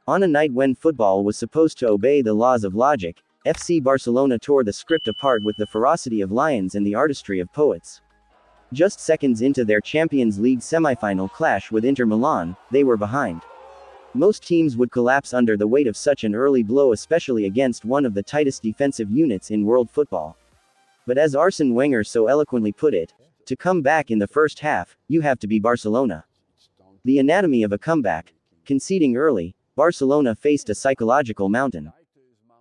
On a night when football was supposed to obey the laws of logic, FC Barcelona tore the script apart with the ferocity of lions and the artistry of poets. Just seconds into their Champions League semi-final clash with Inter Milan, they were behind. Most teams would collapse under the weight of such an early blow, especially against one of the tightest defensive units in world football. But as Arsene Wenger so eloquently put it, to come back in the first half, you have to be Barcelona. The anatomy of a comeback. Conceding early, Barcelona faced a psychological mountain.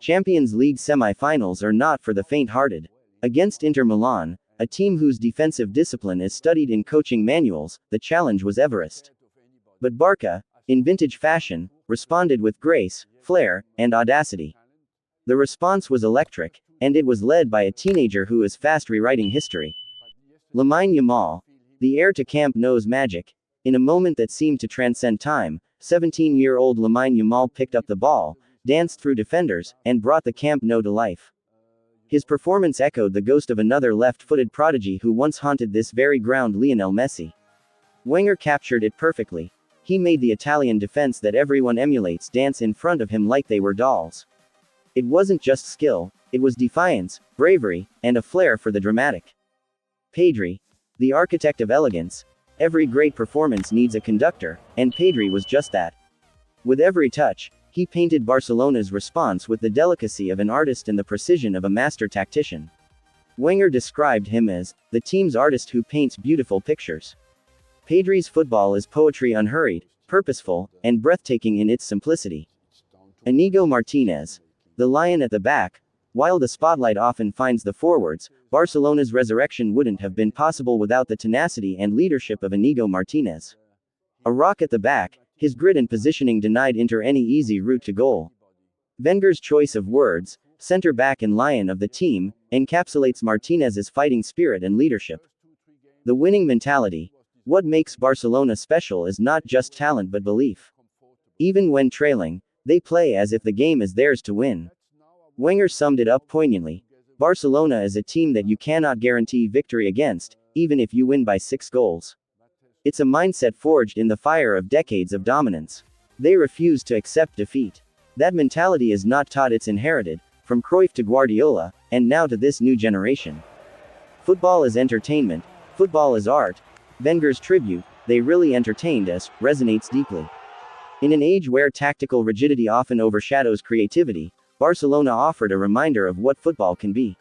Champions League semi-finals are not for the faint-hearted. Against Inter Milan, a team whose defensive discipline is studied in coaching manuals, the challenge was Everest. But Barca, in vintage fashion, responded with grace, flair, and audacity. The response was electric, and it was led by a teenager who is fast rewriting history. Lamine Yamal, the heir to Camp Nou's magic. In a moment that seemed to transcend time, 17-year-old Lamine Yamal picked up the ball, danced through defenders, and brought the Camp Nou to life. His performance echoed the ghost of another left-footed prodigy who once haunted this very ground, Lionel Messi. Wenger captured it perfectly. He made the Italian defense that everyone emulates dance in front of him like they were dolls. It wasn't just skill, it was defiance, bravery, and a flair for the dramatic. Pedri, the architect of elegance. Every great performance needs a conductor, and Pedri was just that. With every touch, he painted Barcelona's response with the delicacy of an artist and the precision of a master tactician. Wenger described him as the team's artist who paints beautiful pictures. Pedri's football is poetry, unhurried, purposeful, and breathtaking in its simplicity. Inigo Martinez, the lion at the back. While the spotlight often finds the forwards, Barcelona's resurrection wouldn't have been possible without the tenacity and leadership of Inigo Martinez. A rock at the back, his grit and positioning denied Inter any easy route to goal. Wenger's choice of words, center back and lion of the team, encapsulates Martinez's fighting spirit and leadership. The winning mentality. What makes Barcelona special is not just talent but belief. Even when trailing, they play as if the game is theirs to win. Wenger summed it up poignantly. Barcelona is a team that you cannot guarantee victory against, even if you win by 6 goals. It's a mindset forged in the fire of decades of dominance. They refuse to accept defeat. That mentality is not taught, it's inherited, from Cruyff to Guardiola, and now to this new generation. Football is entertainment, football is art. Wenger's tribute, "They really entertained us," resonates deeply. In an age where tactical rigidity often overshadows creativity, Barcelona offered a reminder of what football can be.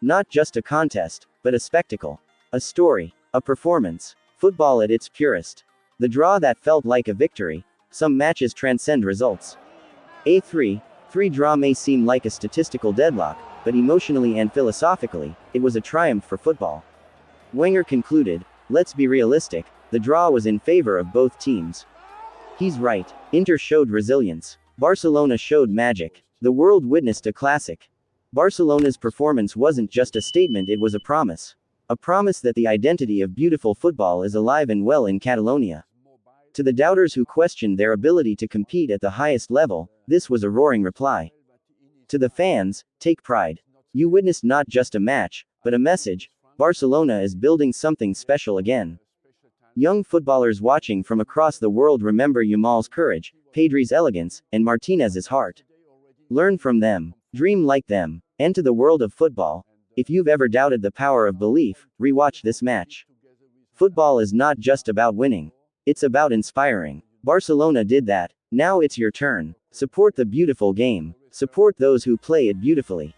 Not just a contest, but a spectacle. A story. A performance. Football at its purest. The draw that felt like a victory. Some matches transcend results. A 3-3 draw may seem like a statistical deadlock, but emotionally and philosophically, it was a triumph for football. Wenger concluded, "Let's be realistic, the draw was in favor of both teams." He's right. Inter showed resilience. Barcelona showed magic. The world witnessed a classic. Barcelona's performance wasn't just a statement, it was a promise. A promise that the identity of beautiful football is alive and well in Catalonia. To the doubters who questioned their ability to compete at the highest level, this was a roaring reply. To the fans, take pride. You witnessed not just a match, but a message. Barcelona is building something special again. Young footballers watching from across the world remember Yamal's courage, Pedri's elegance, and Martinez's heart. Learn from them. Dream like them. Enter the world of football. If you've ever doubted the power of belief, rewatch this match. Football is not just about winning. It's about inspiring. Barcelona did that. Now it's your turn. Support the beautiful game. Support those who play it beautifully.